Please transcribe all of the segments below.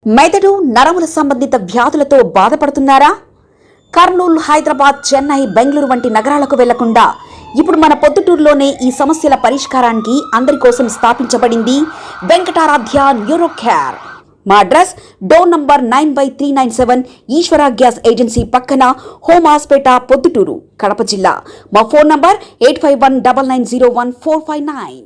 మెదడు నరముల సంబంధిత వ్యాధులతో బాధపడుతున్నారా? కర్నూలు, హైదరాబాద్, చెన్నై, బెంగళూరు వంటి నగరాలకు వెళ్లకుండా ఇప్పుడు మన పొద్దుటూరులోనే ఈ సమస్యల పరిష్కారానికి అందరి కోసం స్థాపించబడింది వెంకటారాధ్య న్యూరో కేర్. మా అడ్రస్ డోర్ నంబర్ 9/397 ఈశ్వర గ్యాస్ ఏజెన్సీ పక్కన, హోమ్ హాస్పేట, పొద్దుటూరు, కడప జిల్లా. మా ఫోన్ నంబర్ 8519901459.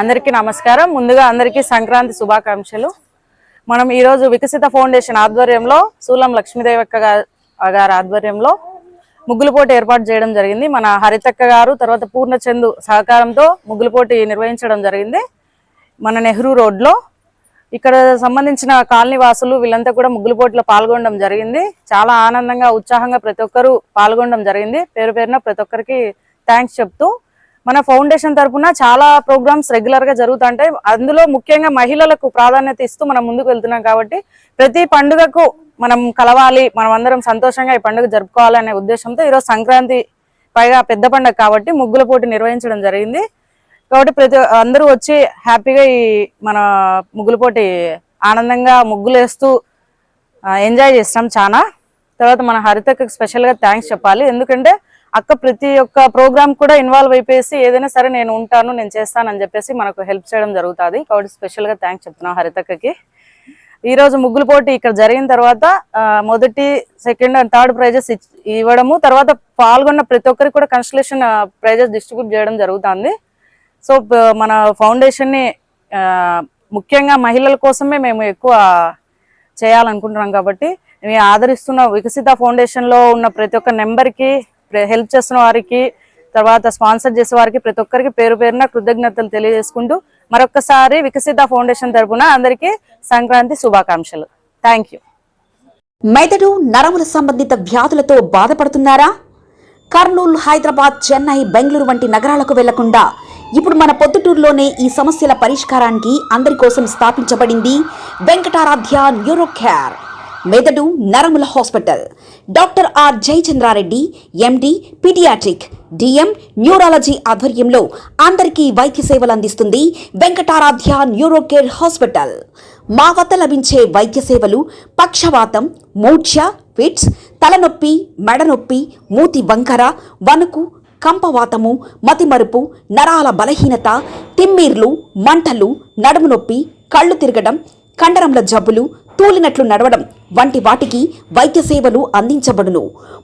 అందరికీ నమస్కారం. ముందుగా అందరికీ సంక్రాంతి శుభాకాంక్షలు. మనం ఈరోజు వికసిత ఫౌండేషన్ ఆధ్వర్యంలో, సూలం లక్ష్మీదేవక్క గారి ఆధ్వర్యంలో ముగ్గుల పోటీ ఏర్పాటు చేయడం జరిగింది. మన హరితక్క గారు, తర్వాత పూర్ణచందు సహకారంతో ముగ్గుల పోటీ నిర్వహించడం జరిగింది మన నెహ్రూ రోడ్లో. ఇక్కడ సంబంధించిన కాలనీ వాసులు వీళ్ళంతా కూడా ముగ్గుల పోటీలో పాల్గొనడం జరిగింది. చాలా ఆనందంగా, ఉత్సాహంగా ప్రతి ఒక్కరూ పాల్గొనడం జరిగింది. పేరు పేరున ప్రతి ఒక్కరికి థ్యాంక్స్ చెప్తూ, మన ఫౌండేషన్ తరఫున చాలా ప్రోగ్రామ్స్ రెగ్యులర్ గా జరుగుతుంటాయి. అందులో ముఖ్యంగా మహిళలకు ప్రాధాన్యత ఇస్తూ మనం ముందుకు వెళ్తున్నాం. కాబట్టి ప్రతి పండుగకు మనం కలవాలి, మనం అందరం సంతోషంగా ఈ పండుగ జరుపుకోవాలనే ఉద్దేశంతో ఈరోజు సంక్రాంతి పైగా పెద్ద పండుగ కాబట్టి ముగ్గుల పోటీ నిర్వహించడం జరిగింది. కాబట్టి అందరూ వచ్చి హ్యాపీగా ఈ మన ముగ్గుల పోటీ ఆనందంగా ముగ్గులు వేస్తూ ఎంజాయ్ చేస్తాం చాలా. తర్వాత మన హరితకు స్పెషల్ గా థ్యాంక్స్ చెప్పాలి. ఎందుకంటే అక్క ప్రతి ఒక్క ప్రోగ్రామ్ కూడా ఇన్వాల్వ్ అయిపోయేసి ఏదైనా సరే నేను ఉంటాను, నేను చేస్తానని చెప్పేసి మనకు హెల్ప్ చేయడం జరుగుతుంది. కాబట్టి స్పెషల్ గా థ్యాంక్స్ చెప్తున్నాం హరితక్కకి. ఈ రోజు ముగ్గుల పోటీ ఇక్కడ జరిగిన తర్వాత మొదటి, సెకండ్ అండ్ థర్డ్ ప్రైజెస్ ఇవ్వడము, తర్వాత పాల్గొన్న ప్రతి ఒక్కరికి కూడా కన్సలేషన్ ప్రైజెస్ డిస్ట్రిబ్యూట్ చేయడం జరుగుతుంది. సో మన ఫౌండేషన్ ని ముఖ్యంగా మహిళల కోసమే మేము ఎక్కువ చేయాలనుకుంటున్నాం. కాబట్టి మేము ఆదరిస్తున్న వికసిత ఫౌండేషన్ లో ఉన్న ప్రతి ఒక్క నెంబర్కి, హెల్ప్ చేస్తున్న వారికి, తర్వాత స్పాన్సర్ చేసే వారికి ప్రతి ఒక్కరికి పేరు పేరున కృతజ్ఞతలు తెలియజేసుకుంటూ మరొకసారి వికసిత ఫౌండేషన్ తరఫున అందరికీ సంక్రాంతి శుభాకాంక్షలు. Thank you. మెదడు నరముల సంబంధిత వ్యాధులతో బాధపడుతున్నారా? కర్నూలు, హైదరాబాద్, చెన్నై, బెంగళూరు వంటి నగరాలకు వెళ్లకుండా ఇప్పుడు మన పొద్దుటూరులోనే ఈ సమస్యల పరిష్కారానికి అందరి కోసం స్థాపించబడింది వెంకటారాధ్య న్యూరో కేర్. మెదడు నరముల hospital. Doctor R Jayachandra Reddy, MD, paediatric, DM, neurology ఆధ్వర్యంలో అందరికీ వైద్య సేవలు అందిస్తుంది వెంకటారాధ్య న్యూరో కేర్ హాస్పిటల్. మా వద్ద లభించే వైద్య సేవలు పక్షవాతం, మూర్ఛ, ఫిట్స్, తలనొప్పి, మెడనొప్పి, మూతి వంకర, వణుకు, కంపవాతము, మతిమరుపు, నరాల బలహీనత, తిమ్మిర్లు, మంటలు, నడుము నొప్పి, కళ్ళు తిరగడం, కండరంల జబ్బులు, తూలినట్లు నడవడం వంటి వాటికి వైద్య సేవలు అందించబడును.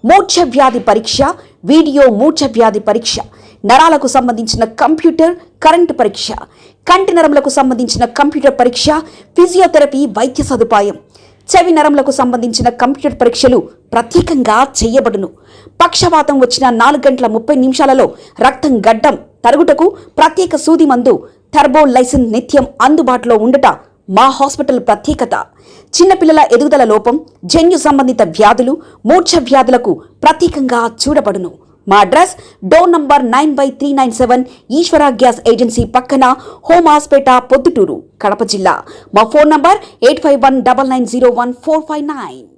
మూర్ఛ వ్యాధి పరీక్ష, వీడియో మూర్ఛ వ్యాధి పరీక్ష, నరాలకు సంబంధించిన కంప్యూటర్ కరెంటు పరీక్ష, కంటి నరములకు సంబంధించిన కంప్యూటర్ పరీక్ష, ఫిజియోథెరపీ వైద్య సదుపాయం, చెవి నరములకు సంబంధించిన కంప్యూటర్ పరీక్షలు ప్రత్యేకంగా చేయబడును. పక్షవాతం వచ్చిన 4 గంటల 30 నిమిషాలలో రక్తం గడ్డం తరుగుటకు ప్రత్యేక సూది మందు థర్బోలైసిన్ నిత్యం అందుబాటులో ఉండుట మా హాస్పిటల్ ప్రత్యేకత. చిన్నపిల్లల ఎదుగుదల లోపం, జన్యు సంబంధిత వ్యాధులు, మూర్ఛ వ్యాధులకు ప్రత్యేకంగా చూడబడును. మా అడ్రస్ డోర్ నంబర్ 9/397 ఈశ్వర గ్యాస్ ఏజెన్సీ పక్కన, హోమాస్పేట, పొద్దుటూరు, కడప జిల్లా. మా ఫోన్ నంబర్ 8519901459.